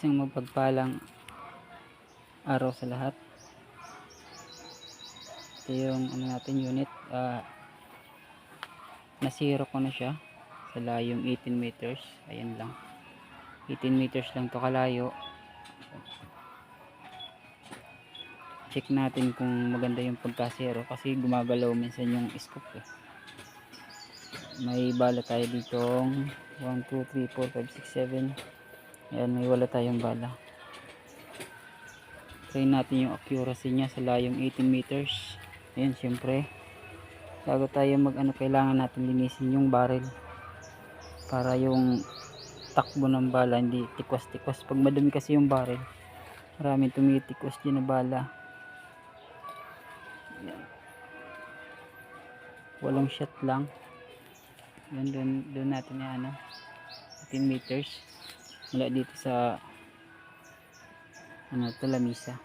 Isang mapagpalang araw sa lahat. Ito yung natin unit. Nasiro ko na siya sa layong 18 meters. Ayan lang, 18 meters lang to kalayo. Check natin kung maganda yung pagkasiro kasi gumagalaw minsan yung scoop eh. May bala tayo ditong 1, 2, 3, 4, 5, 6, 7. Ayan, may wala tayong bala. Try natin yung accuracy niya sa layong 18 meters. Ayan, syempre bago tayo kailangan natin linisin yung barrel para yung takbo ng bala hindi tikwas-tikwas. Pag madumi kasi yung barrel, maraming tumitikwas din na bala. Ayan. Walong shot lang. Yan, doon natin yan 18 meters mula dito sa lamisa.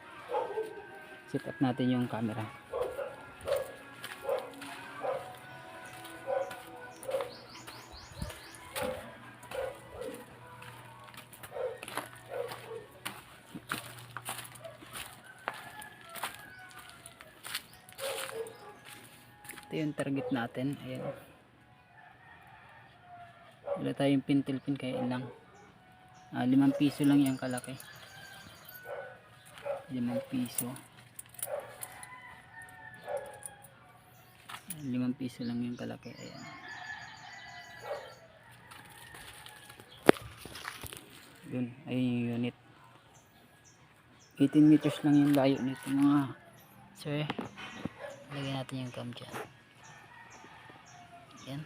Set up natin yung camera. Ito yung target natin. Ayan, wala tayong pintil-pin kaya lang 5 piso lang yung kalaki. 5 piso. 5 piso lang yung kalaki. Ayan. Yun, ayun yung unit. 18 meters lang yung layo nito mga sir. Lagyan natin yung cam dyan. Ayan.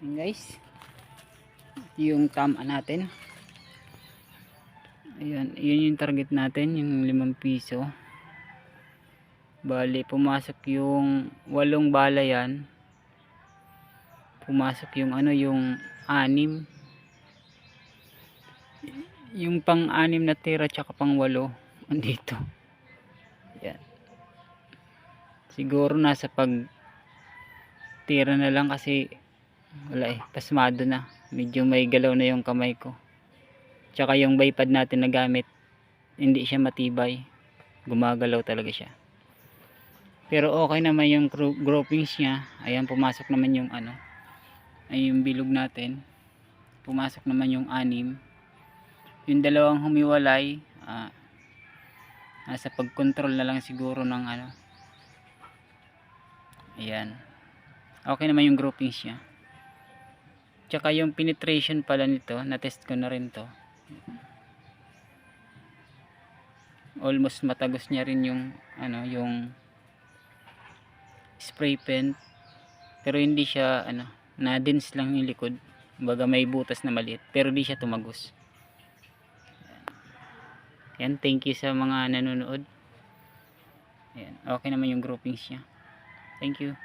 Ayan guys, yung tama natin. Ayan, yun yung target natin, yung 5 piso. Bali pumasok yung 8 bala yan. Pumasok yung ano, yung 6. Yung pang-6 na tira tsaka pang-8 andito. Ayan. Siguro nasa pag tira na lang kasi wala pasmado na. Medyo may galaw na yung kamay ko. Tsaka yung baypad natin na gamit, hindi siya matibay. Gumagalaw talaga siya. Pero okay naman yung groupings niya. Ayan, pumasok naman yung ano, ay yung bilog natin. Pumasok naman yung 6. Yung dalawang humiwalay, nasa pag-control na lang siguro ng ano. Ayan. Okay naman yung groupings niya. Tsaka yung penetration pala nito, na-test ko na rin to. Almost matagos niya rin yung ano, yung spray pen. Pero hindi siya ano, na-dense lang yung likod. Baga may butas na maliit, pero di siya tumagos. Ayan, thank you sa mga nanonood. Ayan, okay naman yung groupings niya. Thank you.